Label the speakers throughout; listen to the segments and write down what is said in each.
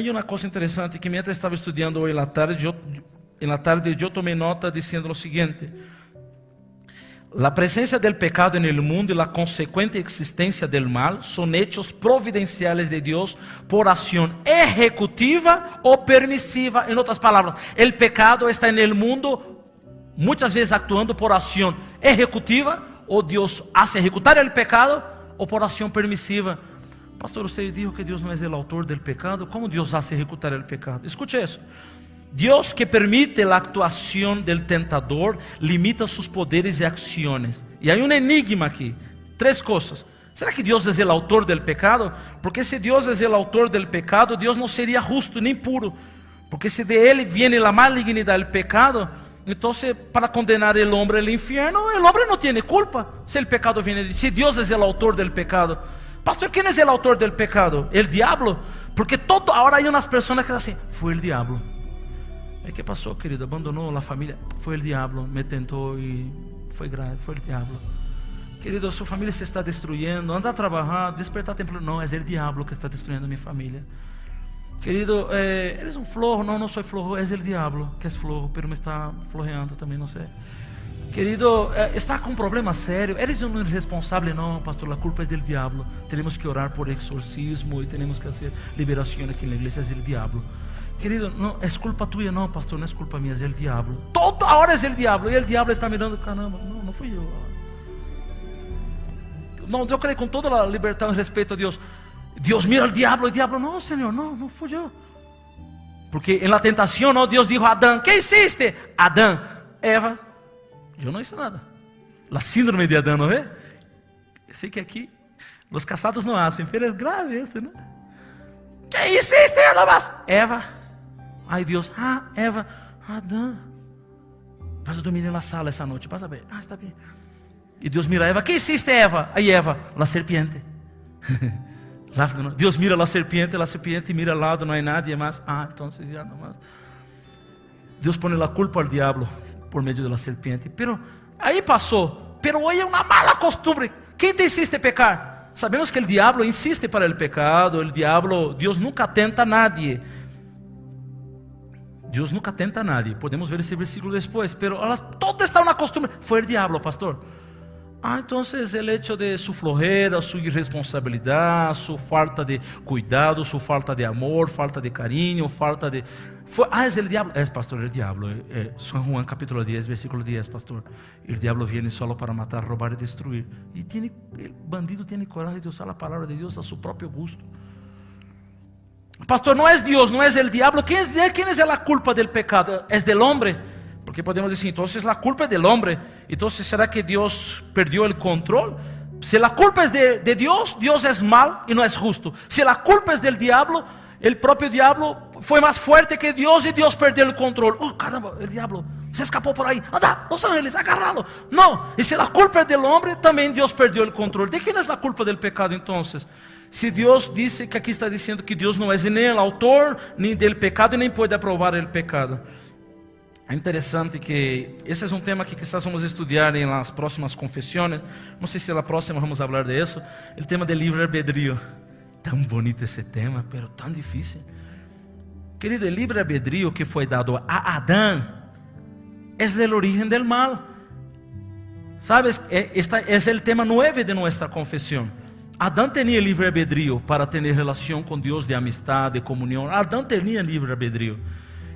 Speaker 1: Hay una cosa interesante que mientras estaba estudiando hoy en la tarde yo tomé nota diciendo lo siguiente: la presencia del pecado en el mundo y la consecuente existencia del mal son hechos providenciales de Dios por acción ejecutiva o permisiva. En otras palabras, el pecado está en el mundo muchas veces actuando por acción ejecutiva, o Dios hace ejecutar el pecado, o por acción permisiva. Pastor, usted dijo que Dios no es el autor del pecado. ¿Cómo Dios hace ejecutar el pecado? Escuche eso. Dios, que permite la actuación del tentador, limita sus poderes y acciones. Y hay un enigma aquí. 3 cosas. ¿Será que Dios es el autor del pecado? Porque si Dios es el autor del pecado, Dios no sería justo ni puro. Porque si de Él viene la malignidad del pecado, entonces para condenar el hombre al infierno, el hombre no tiene culpa. Si el pecado viene de, si Dios es el autor del pecado. Pastor, ¿quién es el autor del pecado? El diablo. Porque ahora hay unas personas que dicen, fue el diablo. ¿Qué pasó, querido? Abandonó la familia. Fue el diablo, me tentó y fue grave, fue el diablo. Querido, su familia se está destruyendo. Anda a trabajar, despertar temprano. No, es el diablo que está destruyendo mi familia. Querido, eres un flojo. No, no soy flojo, es el diablo que es flojo, pero me está flojeando también, no sé. Querido, está con un problema serio. Eres un irresponsable. No, pastor, la culpa es del diablo. Tenemos que orar por exorcismo y tenemos que hacer liberación aquí en la iglesia. Es el diablo. Querido, no, es culpa tuya. No, pastor, no es culpa mía, es el diablo. Todo ahora es el diablo. Y el diablo está mirando, caramba, no, no fui yo. No, yo creo con toda la libertad y respeto a Dios. Dios mira al diablo, el diablo, no, Señor, no, no fui yo. Porque en la tentación, ¿no? Dios dijo a Adán, ¿qué hiciste? Adán, Eva, yo no hice nada. La síndrome de Adán, ¿no ve? Sé que aquí los casados no hacen, pero es grave eso, ¿no? ¿Qué hiciste, nomás? Eva. Ay, Dios, Eva, Adán. Vas a dormir en la sala esa noche, vas a ver, está bien. Y Dios mira a Eva, ¿qué hiciste, Eva? Ay, Eva, la serpiente. Rápido, ¿no? Dios mira a la serpiente mira al lado, no hay nadie más. Entonces ya no más. Dios pone la culpa al diablo por medio de la serpiente. Pero ahí pasó. Pero hoy hay una mala costumbre. ¿Quién te hiciste pecar? Sabemos que el diablo insiste para el pecado. El diablo, Dios nunca tenta a nadie. Dios nunca tenta a nadie. Podemos ver ese versículo después. Pero todo está una costumbre. Fue el diablo, pastor. Entonces el hecho de su flojera, su irresponsabilidad, su falta de cuidado, su falta de amor, falta de cariño, falta de... es el diablo. Es, pastor, el diablo. San Juan capítulo 10, versículo 10, pastor. El diablo viene solo para matar, robar y destruir. Y el bandido tiene coraje de usar la palabra de Dios a su propio gusto. Pastor, no es Dios, no es el diablo. ¿Quién es la culpa del pecado? Es del hombre. Porque podemos decir, entonces la culpa es del hombre. Entonces, ¿será que Dios perdió el control? Si la culpa es de Dios, Dios es mal y no es justo. Si la culpa es del diablo, el propio diablo fue más fuerte que Dios y Dios perdió el control. Caramba, el diablo se escapó por ahí. Anda, los ángeles, agárralo. No, y si la culpa es del hombre, también Dios perdió el control. ¿De quién es la culpa del pecado entonces? Si Dios dice que aquí está diciendo que Dios no es ni el autor ni del pecado, ni puede aprobar el pecado. É interessante que esse é um tema que quizás vamos estudar em las próximas confissões. Não sei se na próxima vamos falar de isso. O tema do livre-albedrío. Tão bonito esse tema, pero tão difícil. Querido, o livre-albedrío que foi dado a Adão é o origen del mal. Sabes, este é o tema 9 de nossa confissão. Adão tinha livre-albedrío para ter relação com Deus de amistade, de comunhão. Adão tinha livre-albedrío.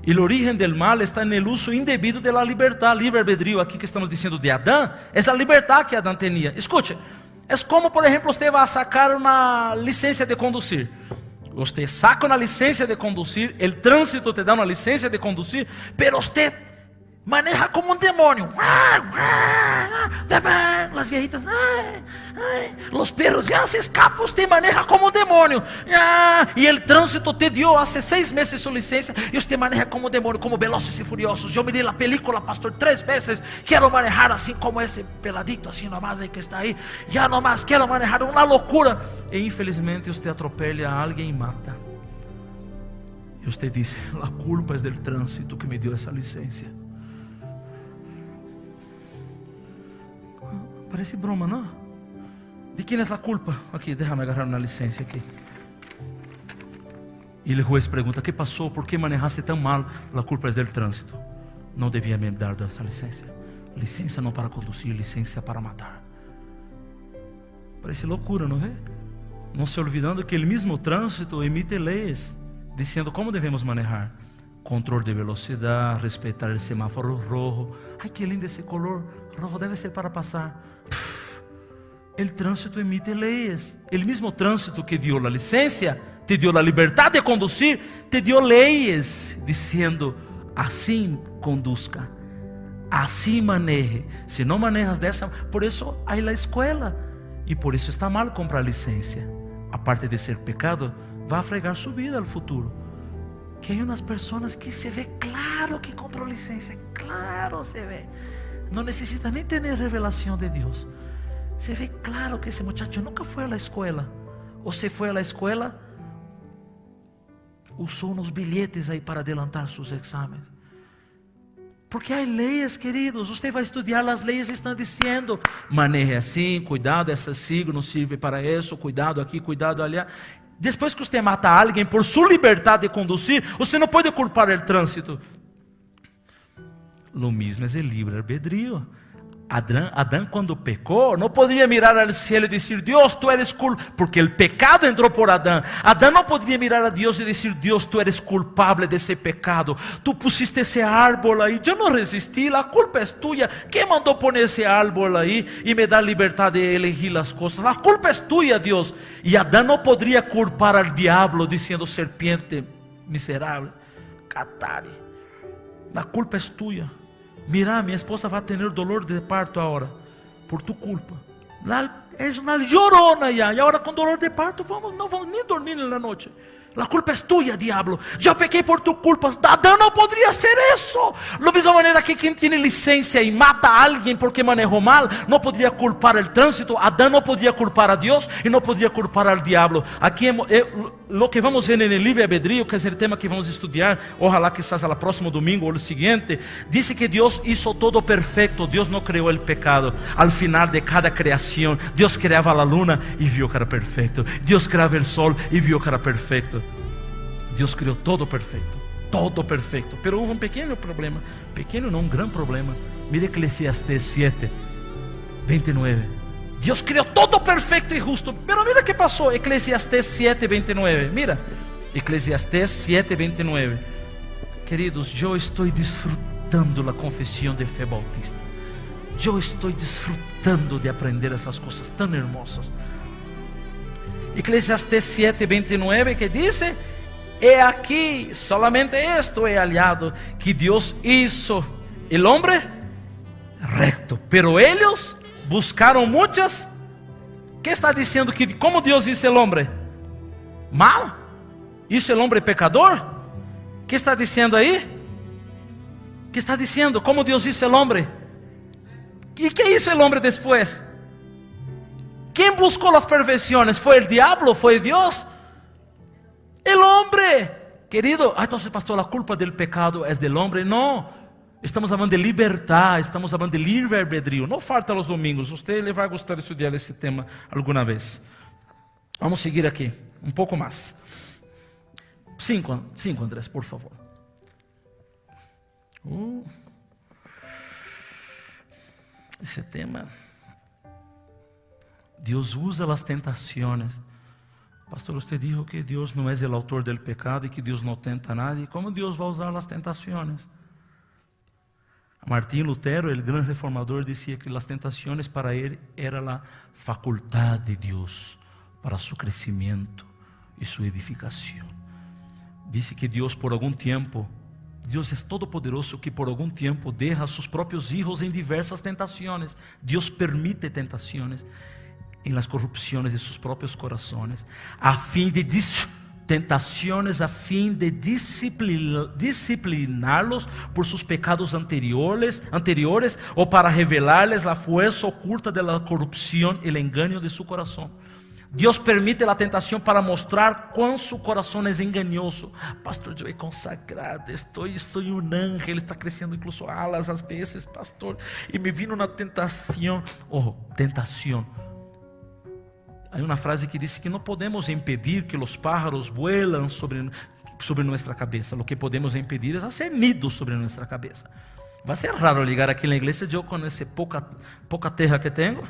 Speaker 1: E o origen del mal está no uso indebido de la libertad. Livre-albedrío, aqui que estamos dizendo de Adão, é a liberdade que Adão tinha. Escute, é como, por exemplo, você vai sacar uma licença de conduzir. Você saca uma licença de conduzir, o trânsito te dá uma licença de conduzir, pero você maneja como um demônio. Las viejitas, los perros ya se escapan, usted maneja como un demonio. Y el tránsito te dio hace 6 meses su licencia y usted maneja como un demonio, como Velozes y Furiosos. Yo miré la película, pastor, 3 veces. Quiero manejar así como ese peladito, así nomás ahí que está ahí. Ya nomás quiero manejar, una locura. E infelizmente usted atropella a alguien y mata. Y usted dice, la culpa es del tránsito que me dio esa licencia. Parece broma, ¿no? ¿De quién es la culpa? Aquí, déjame agarrar una licencia aquí. E o juez pergunta: ¿qué passou? ¿Por que manejaste tão mal? A culpa é do trânsito. Não devia me dar essa licença. Licença não para conduzir, licença para matar. Parece loucura, não é? Não se olvidando que o mesmo trânsito emite leis dizendo como devemos manejar. Controle de velocidade, respeitar o semáforo rojo. Ai, que lindo esse color. Rojo deve ser para passar. O trânsito emite leis. O mesmo trânsito que deu a licença, te deu a liberdade de conduzir, te deu leis dizendo: assim conduzca, assim maneje. Se não manejas dessa, por isso há a escola. E por isso está mal comprar licença. A parte de ser pecado, vai fregar sua vida no futuro. Que há umas pessoas que se vê claro que comprou licença, claro se vê. Não necessita nem ter revelação de Deus. Se vê claro que esse muchacho nunca foi à escola. Ou se foi à escola, usou uns bilhetes aí para adelantar seus exames. Porque há leis, queridos. Você vai estudar, as leis estão dizendo: maneje assim, cuidado, esse signo não serve para isso, cuidado aqui, cuidado ali. Depois que você mata alguém por sua liberdade de conduzir, você não pode culpar o trânsito. Lo mesmo é o livre-arbedrio. Adão, quando pecou, não podia mirar ao céu e dizer: Deus, tu eres culpável, porque o pecado entrou por Adão. Adão não podia mirar a Deus e dizer: Deus, tu eres culpável desse pecado. Tu pusiste esse árbol aí, eu não resisti, a culpa é tua. Quem mandou pôr esse árbol aí e me dar liberdade de elegir as coisas? A culpa é tua, Deus. E Adão não poderia culpar ao diabo dizendo: serpiente miserável, catare, a culpa é tua. Mira, minha esposa vai ter dolor de parto agora, por tu culpa. É uma llorona já. E agora com dolor de parto não vamos nem dormir na noite. A culpa é tua, diabo. Eu pequei por tu culpa. Adão não poderia ser isso. Da mesma maneira que quem tem licença e mata alguém porque manejou mal, não poderia culpar o trânsito. Adão não podia culpar a Deus e não podia culpar ao diabo. Aqui o que vamos ver no livre-arbedrio, que é o tema que vamos estudar, ojalá quizás no próximo domingo ou no seguinte, diz que Deus hizo todo perfeito. Deus não criou o pecado. Al final de cada criação, Deus criava a luna e viu que era perfeito. Deus criava o sol e viu que era perfeito. Deus criou todo perfeito, pero houve um pequeno problema, pequeno não, um grande problema. Mire Eclesiastés 7, 29. Deus criou todo perfeito e justo, pero mira que passou. Eclesiastés 7, 29. Mira, Eclesiastés 7, 29. Queridos, eu estou disfrutando a confissão de fé bautista. Eu estou disfrutando de aprender essas coisas tão hermosas. Eclesiastés 7, 29, que diz: he aquí, solamente esto he hallado, que Dios hizo el hombre recto, pero ellos buscaron muchas. ¿Qué está diciendo? Que como Dios hizo el hombre mal, hizo el hombre pecador. ¿Qué está diciendo ahí? ¿Qué está diciendo? ¿Cómo Dios hizo el hombre? ¿Y qué hizo el hombre después? ¿Quién buscó las perversiones? ¿Fue el diablo? ¿Fue Dios? El hombre, querido. Entonces, pastor, la culpa del pecado es del hombre. No, estamos hablando de libertad, estamos hablando de livre-arbedrio. Não falta los domingos, usted le vai gostar de estudar esse tema alguma vez. Vamos seguir aqui, um pouco mais. 5, Andrés, por favor. Esse tema. Deus usa as tentações. Pastor, você disse que Deus não é o autor do pecado e que Deus não tenta a nadie. Como Deus vai usar as tentações? Martim Lutero, o grande reformador, dizia que as tentações para ele eram a faculdade de Deus para seu crescimento e sua edificação. Disse que Deus por algum tempo, Deus é todo poderoso, que por algum tempo deixa seus próprios filhos em diversas tentações. Deus permite tentações em las corrupções de seus próprios corações, a fim de discipliná-los por seus pecados anteriores, ou para revelar-les a fuerza oculta de la corrupção e o engano de seu coração. Deus permite a tentação para mostrar quão seu coração é enganoso. Pastor, eu sou consagrado, sou um ángel, está crescendo incluso alas às vezes, pastor, e me vino na tentação. Tentação. Há uma frase que diz que não podemos impedir que os pájaros vuelam sobre, sobre nuestra cabeza. Lo que podemos impedir es hacer nidos sobre nuestra cabeza. Va a ser raro llegar aquí en la iglesia yo con esa poca tierra que tengo,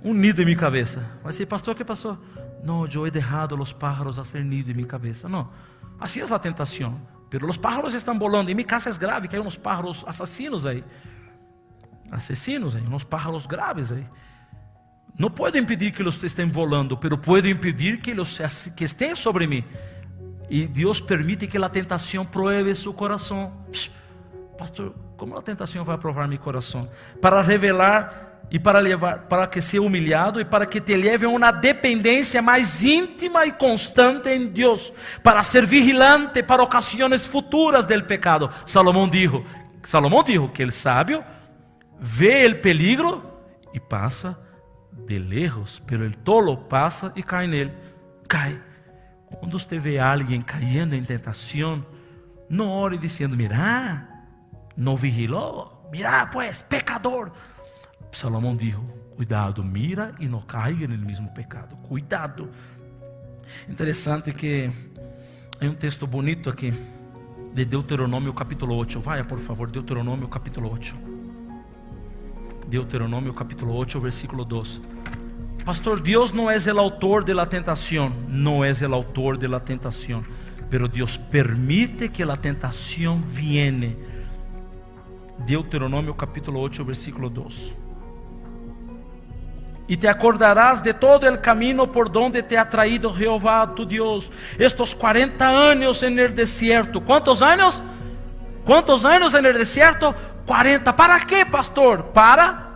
Speaker 1: un nido en mi cabeza. Va a decir, pastor, ¿qué pasó? No, yo he dejado los pájaros hacer nido en mi cabeza. No, así es la tentación. Pero los pájaros están volando. En mi casa es grave que hay unos pájaros asesinos ahí. Unos pájaros graves ahí. No puedo impedir que los estén volando, pero puedo impedir que estén sobre mí. Y Dios permite que la tentación pruebe su corazón. Pastor, ¿cómo la tentación va a probar mi corazón? Para revelar y para que sea humillado y para que te lleve a una dependencia más íntima y constante en Dios, para ser vigilante para ocasiones futuras del pecado. Salomón dijo que el sabio ve el peligro y pasa de lejos, pero el tolo pasa y cae en él. Cae. Cuando usted ve a alguien cayendo en tentación, no ore diciendo, mira, no vigiló, mira pues, pecador. Salomón dijo, cuidado, mira y no caiga en el mismo pecado, cuidado. Interesante que hay un texto bonito aquí de Deuteronomio capítulo 8, vaya por favor, Deuteronomio capítulo 8. Deuteronomio capítulo 8, versículo 2. Pastor, Dios no es el autor de la tentación, no es el autor de la tentación, pero Dios permite que la tentación viene. Deuteronomio capítulo 8, versículo 2. Y te acordarás de todo el camino por donde te ha traído Jehová tu Dios estos 40 años en el desierto. ¿Cuántos años? ¿Cuántos años en el desierto? 40. ¿Para qué, pastor?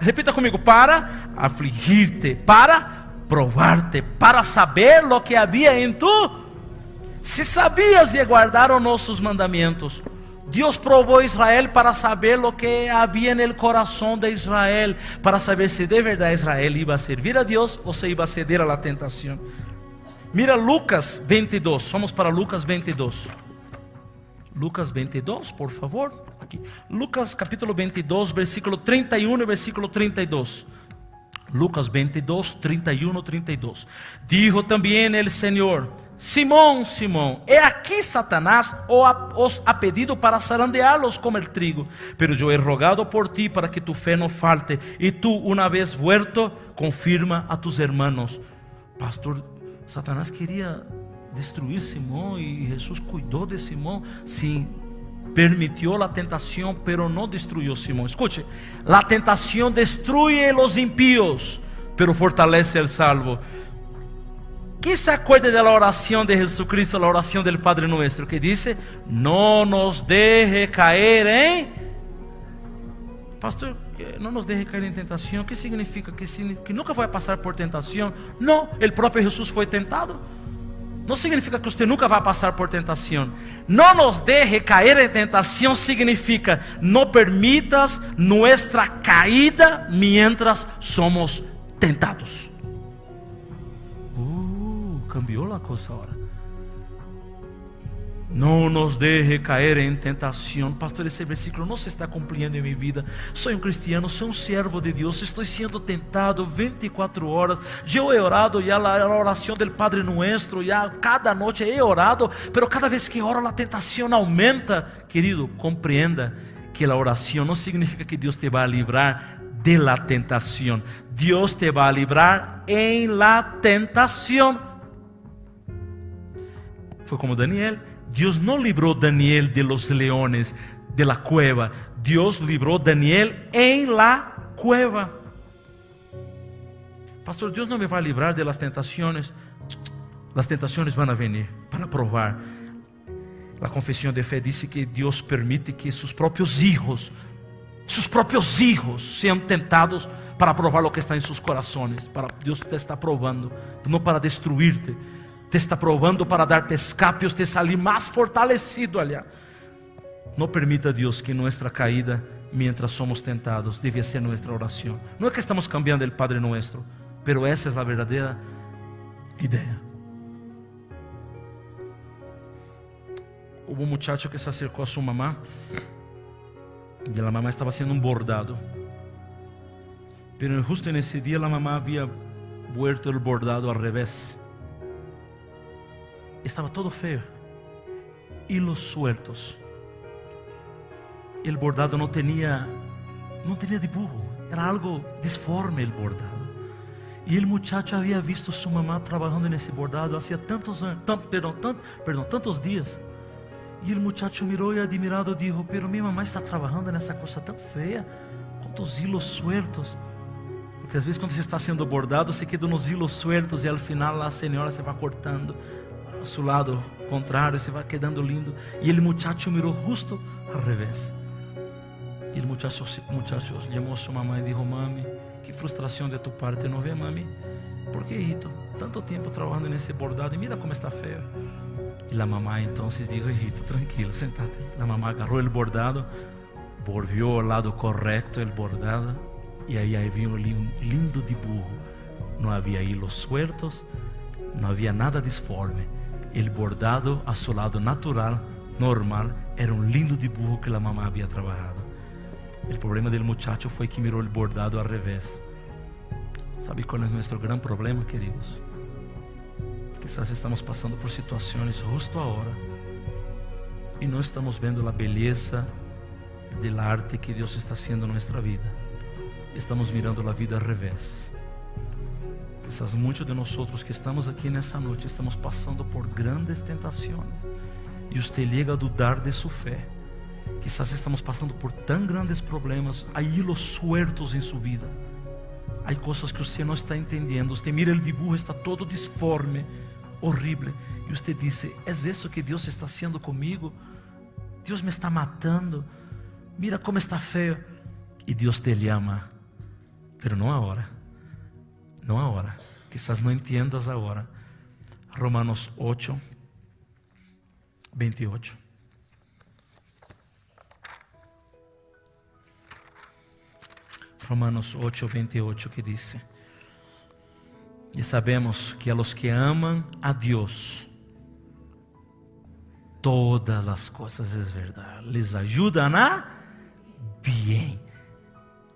Speaker 1: Repita conmigo, para afligirte, para probarte, para saber lo que había en tú. Si sabías de guardar o no sus mandamientos. Dios probó a Israel para saber lo que había en el corazón de Israel, para saber si de verdad Israel iba a servir a Dios o se iba a ceder a la tentación. Mira Lucas 22, vamos para Lucas 22. Lucas 22, por favor. Aquí. Lucas capítulo 22, versículo 31 y versículo 32. Lucas 22, 31, 32. Dijo también el Señor: Simón, Simón, he aquí Satanás os ha pedido para zarandearlos como el trigo, pero yo he rogado por ti para que tu fe no falte, y tú, una vez vuelto, confirma a tus hermanos. Pastor, Satanás quería destruir Simón y Jesús cuidó de Simón. Sí, permitió la tentación, pero no destruyó Simón. Escuche, la tentación destruye a los impíos, pero fortalece al salvo. ¿Quién se acuerda de la oración de Jesucristo, la oración del Padre Nuestro, que dice, no nos deje caer en... Pastor, no nos deje caer en tentación, ¿qué significa? Que nunca vai pasar por tentación. No, el propio Jesús fue tentado. No significa que usted nunca va a pasar por tentación. No nos deje caer en tentación significa no permitas nuestra caída mientras somos tentados. Cambió la cosa ahora. No nos deje caer en tentación. Pastor, ese versículo no se está cumpliendo en mi vida. Soy un cristiano, soy un siervo de Dios, estoy siendo tentado 24 horas. Yo he orado ya la oración del Padre Nuestro, ya cada noche he orado, pero cada vez que oro la tentación aumenta. Querido, comprenda que la oración no significa que Dios te va a librar de la tentación. Dios te va a librar en la tentación. Fue como Daniel. Dios no libró a Daniel de los leones, de la cueva. Dios libró a Daniel en la cueva. Pastor, Dios no me va a librar de las tentaciones. Las tentaciones van a venir para probar. La confesión de fe dice que Dios permite que sus propios hijos sean tentados para probar lo que está en sus corazones. Dios te está probando, no para destruirte. Te está probando para darte escape, te salir más fortalecido allá. No permita Dios que nuestra caída mientras somos tentados debe ser nuestra oración. No es que estamos cambiando el Padre Nuestro, pero esa es la verdadera idea. Hubo un muchacho que se acercó a su mamá y la mamá estaba haciendo un bordado, pero justo en ese día la mamá había vuelto el bordado al revés. Estaba todo feo. hilos sueltos. El bordado no tenía dibujo, era algo disforme el bordado. Y el muchacho había visto a su mamá trabajando en ese bordado hacía tantos años, tantos días. Y el muchacho miró y admirado dijo: pero mi mamá está trabajando en esa cosa tan fea, con los hilos sueltos. Porque às vezes quando se está sendo bordado, se queda unos hilos sueltos e al final a senhora se vai cortando a su lado contrário, se vai quedando lindo. E el muchacho mirou justo al revés. E el muchacho llamó a su mamá y dijo: mami, qué frustración de tu parte, ¿no ve, mami? ¿Por qué, hijito? Tanto tiempo trabajando en ese bordado y mira cómo está feo. Y la mamá entonces dijo: hijito, tranquilo, sentate. La mamá agarró el bordado, volvió al lado correcto el bordado y ahí había un lindo dibujo. No había hilos sueltos, no había nada disforme. El bordado a su lado natural, normal, era un lindo dibujo que la mamá había trabajado. El problema del muchacho fue que miró el bordado al revés. ¿Sabe cuál es nuestro gran problema, queridos? Quizás estamos pasando por situaciones justo ahora y no estamos viendo la belleza del arte que Dios está haciendo en nuestra vida. Estamos mirando la vida al revés. Quizás muchos de nosotros que estamos aquí en esta noche estamos pasando por grandes tentaciones y usted llega a dudar de su fe. Quizás estamos pasando por tan grandes problemas, hay hilos sueltos en su vida. Hay cosas que usted no está entendiendo. Usted mira el dibujo, está todo disforme, horrible. Y usted dice: ¿es eso que Dios está haciendo conmigo? Dios me está matando. Mira cómo está feo. Y Dios te llama, pero no ahora. No ahora. Quizás no entiendas ahora. Romanos 8, 28. Romanos 8, 28 que dice: y sabemos que a los que aman a Dios, todas las cosas, es verdad, les ayudan a bien.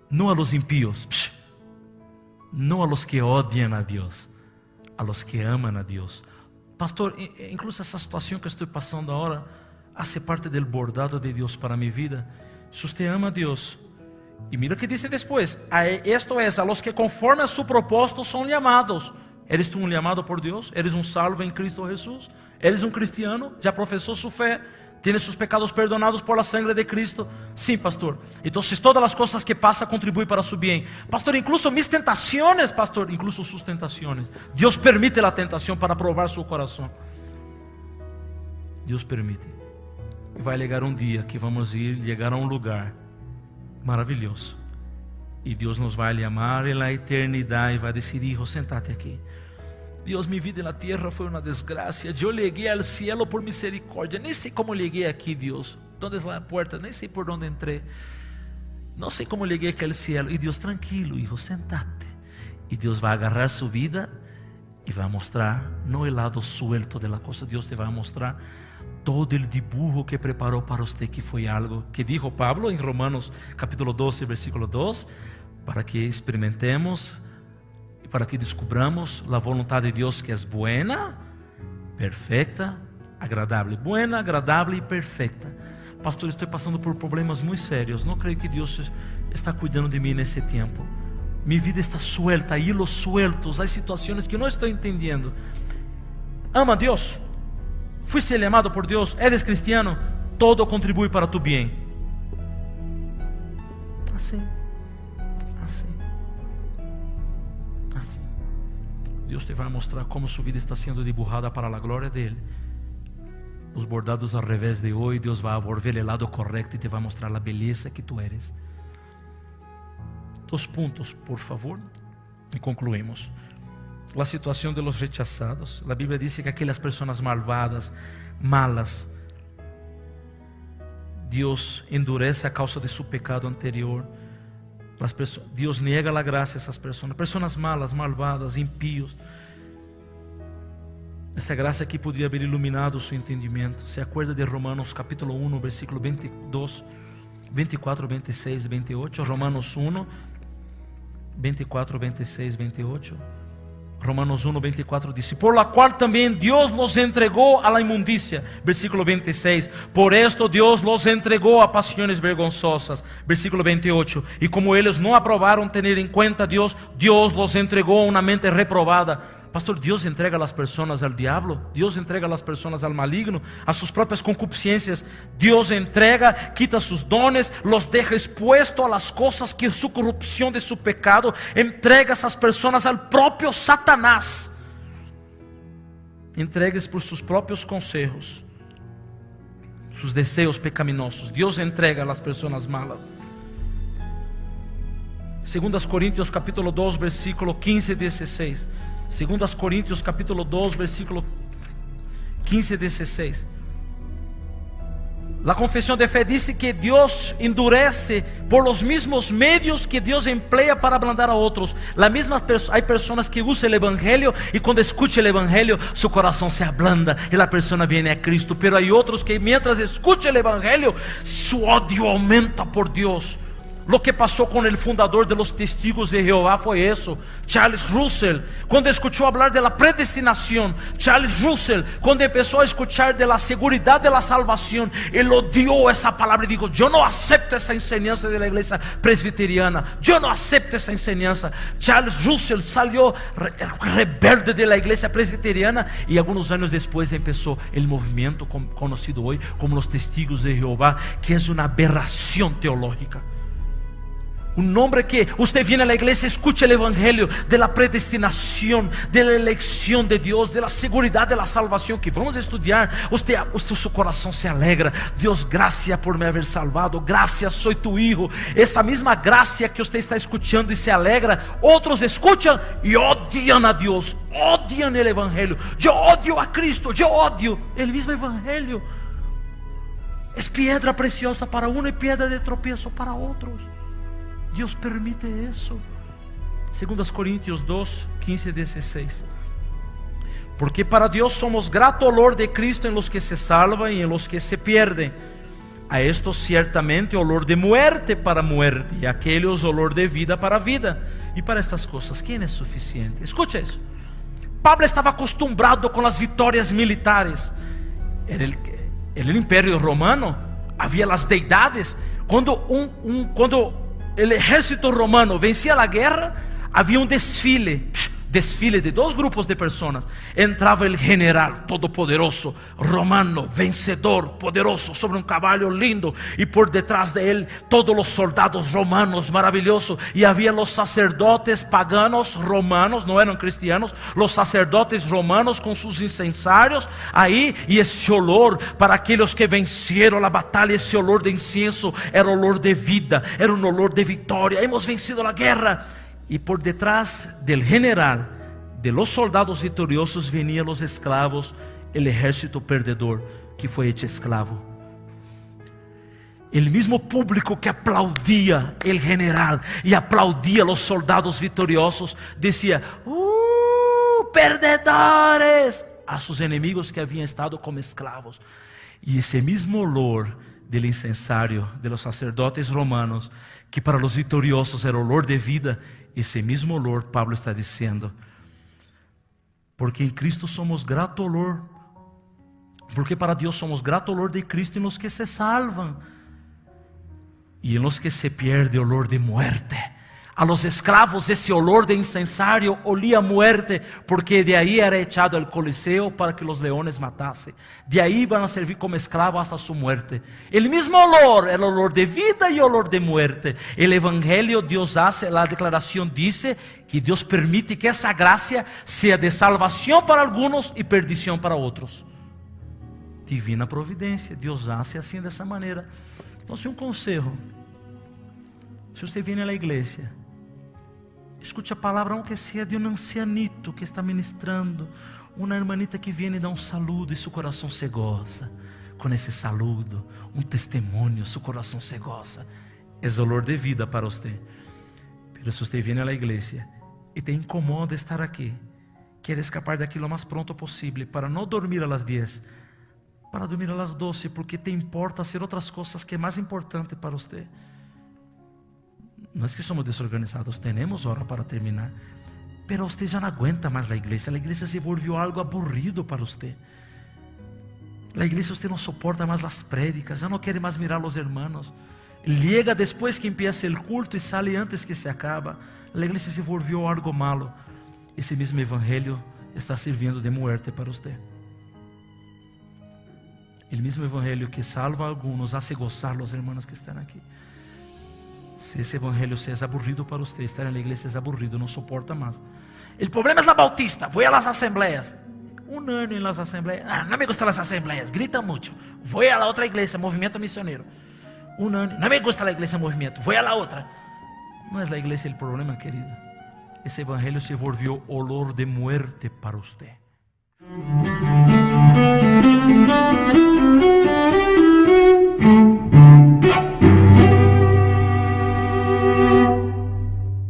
Speaker 1: No a los impíos, no a los que odian a Dios, a los que aman a Dios. Pastor, incluso essa situação que estou passando agora hace parte del bordado de Dios para mi vida. Si usted ama a Dios, y mira o que dice después: esto es, a los que conforme a su propósito son llamados. ¿Eres tú un llamado por Dios? ¿Eres un salvo en Cristo Jesús? ¿Eres un cristiano? ¿Ya profesó su fe? ¿Tiene sus pecados perdonados por la sangre de Cristo? Sí, pastor. Entonces todas las cosas que pasa contribuyen para su bien. Pastor, incluso mis tentaciones, pastor, incluso sus tentaciones. Dios permite la tentación para probar su corazón. Dios permite. Y va a llegar un día que vamos a llegar a un lugar maravilloso. Y Dios nos va a llamar en la eternidad y va a decir: hijo, sentate aquí. Dios, mi vida en la tierra fue una desgracia. Yo llegué al cielo por misericordia. Ni sé cómo llegué aquí, Dios. ¿Dónde es la puerta? Ni sé por dónde entré. No sé cómo llegué aquí al cielo. Y Dios: tranquilo, hijo, sentate. Y Dios va a agarrar su vida y va a mostrar, no el lado suelto de la cosa. Dios te va a mostrar todo el dibujo que preparó para usted, que fue algo que dijo Pablo en Romanos capítulo 12, versículo 2, para que experimentemos, para que descubramos la voluntad de Dios, que es buena, perfecta, agradable. Buena, agradable y perfecta. Pastor, estoy pasando por problemas muy serios. No creo que Dios está cuidando de mí en ese tiempo. Mi vida está suelta, hay hilos sueltos, hay situaciones que no estoy entendiendo. Ama a Dios. Fuiste llamado por Dios, eres cristiano, todo contribuye para tu bien. Así. Dios te va a mostrar cómo su vida está siendo dibujada para la gloria de Él. Los bordados al revés de hoy, Dios va a volver el lado correcto y te va a mostrar la belleza que tú eres. 2 puntos, por favor, y concluimos. La situación de los rechazados. La Biblia dice que aquellas personas malvadas, malas, Dios endurece a causa de su pecado anterior. Dios niega la gracia a esas personas. Personas malas, malvadas, impíos. Essa graça que podia haber iluminado su entendimiento. Se acuerda de Romanos capítulo 1, versículo 22, 24, 26, 28. Romanos 1, 24, 26, 28. Romanos 1:24 dice: por la cual también Dios los entregó a la inmundicia. Versículo 26: por esto Dios los entregó a pasiones vergonzosas. Versículo 28: y como ellos no aprobaron tener en cuenta a Dios, Dios los entregó a una mente reprobada. Pastor, Dios entrega a las personas al diablo, Dios entrega a las personas al maligno, a sus propias concupiscencias. Dios entrega, quita sus dones, los deja expuestos a las cosas que su corrupción de su pecado entrega a esas personas al propio Satanás, entregues por sus propios consejos, sus deseos pecaminosos. Dios entrega a las personas malas. 2 Coríntios capítulo 2 versículo 15 y 16. 2 Coríntios capítulo 2 versículo 15 y 16. La confesión de fe dice que Dios endurece por los mismos medios que Dios emplea para ablandar a otros. Hay personas que usan el evangelio y cuando escucha el evangelio su corazón se ablanda y la persona viene a Cristo. Pero hay otros que mientras escucha el evangelio su odio aumenta por Dios. Lo que pasó con el fundador de los Testigos de Jehová fue eso, Charles Russell. Cuando escuchó hablar de la predestinación, Charles Russell, cuando empezó a escuchar de la seguridad de la salvación, él odió esa palabra y dijo: yo no acepto esa enseñanza de la iglesia presbiteriana, yo no acepto esa enseñanza. Charles Russell salió rebelde de la iglesia presbiteriana y algunos años después empezó el movimiento conocido hoy como los Testigos de Jehová, que es una aberración teológica. Un hombre que usted viene a la iglesia, escucha el evangelio de la predestinación, de la elección de Dios, de la seguridad de la salvación que vamos a estudiar. Usted su corazón se alegra. Dios, gracias por me haber salvado, gracias, soy tu hijo. Esa misma gracia que usted está escuchando y se alegra, otros escuchan y odian a Dios, odian el evangelio. Yo odio a Cristo, yo odio el mismo evangelio. Es piedra preciosa para uno y piedra de tropiezo para otros. Dios permite eso. 2 Coríntios 2, 15 y 16. Porque para Dios somos grato olor de Cristo en los que se salvan y en los que se pierden. A estos ciertamente olor de muerte para muerte, y a aquellos olor de vida para vida. Y para estas cosas, ¿quién es suficiente? Escucha eso. Pablo estaba acostumbrado con las victorias militares. En el imperio romano había las deidades. Cuando el ejército romano vencía la guerra, había un desfile de dos grupos de personas. Entraba el general todopoderoso, romano, vencedor, poderoso, sobre un caballo lindo, y por detrás de él todos los soldados romanos maravillosos. Y había los sacerdotes paganos romanos, no eran cristianos, los sacerdotes romanos con sus incensarios ahí. Y ese olor para aquellos que vencieron la batalla, ese olor de incienso era olor de vida, era un olor de victoria. Hemos vencido la guerra. Y por detrás del general, de los soldados victoriosos, venían los esclavos, el ejército perdedor que fue hecho esclavo. El mismo público que aplaudía el general y aplaudía los soldados victoriosos decía: perdedores, a sus enemigos que habían estado como esclavos. Y ese mismo olor del incensario de los sacerdotes romanos, que para los victoriosos era olor de vida, ese mismo olor Pablo está diciendo: porque en Cristo somos grato olor, porque para Dios somos grato olor de Cristo en los que se salvan y en los que se pierde olor de muerte. A los esclavos ese olor de incensario olía a muerte, porque de ahí era echado al Coliseo para que los leones matasen. De ahí iban a servir como esclavos hasta su muerte. El mismo olor, el olor de vida y olor de muerte. El evangelio, Dios hace, la declaración dice que Dios permite que esa gracia sea de salvación para algunos y perdición para otros. Divina providencia, Dios hace así de esa manera. Entonces, un consejo: si usted viene a la iglesia, escute a palavra, aunque sea de um ancianito que está ministrando, uma hermanita que vem e dá um saludo e seu coração se goza com esse saludo, um testemunho, seu coração se goza. É olor de vida para você. Mas se você vem à igreja e te incomoda estar aqui, quer escapar daqui lo mais pronto possível para não dormir às 10, para dormir às 12, porque te importa hacer outras coisas que é mais importante para você. Não é que somos desorganizados, temos hora para terminar, Pero usted ya no aguenta más la iglesia se volvió algo aburrido para usted. La iglesia usted no soporta más las prédicas, ya no quiere más mirar a los hermanos. Llega después que empieza el culto y sale antes que se acaba. La iglesia se volvió algo malo. Ese mismo evangelio está sirviendo de muerte para usted. El mismo evangelio que salva a algunos, hace gozar a los hermanos que están aquí. Si ese evangelio se es aburrido para usted, estar en la iglesia es aburrido, no soporta más. El problema es la bautista. Voy a las asambleas. Un año en las asambleas. No me gustan las asambleas, gritan mucho. Voy a la otra iglesia, movimiento misionero. Un año. No me gusta la iglesia movimiento, voy a la otra. No es la iglesia el problema, querido. Ese evangelio se volvió olor de muerte para usted.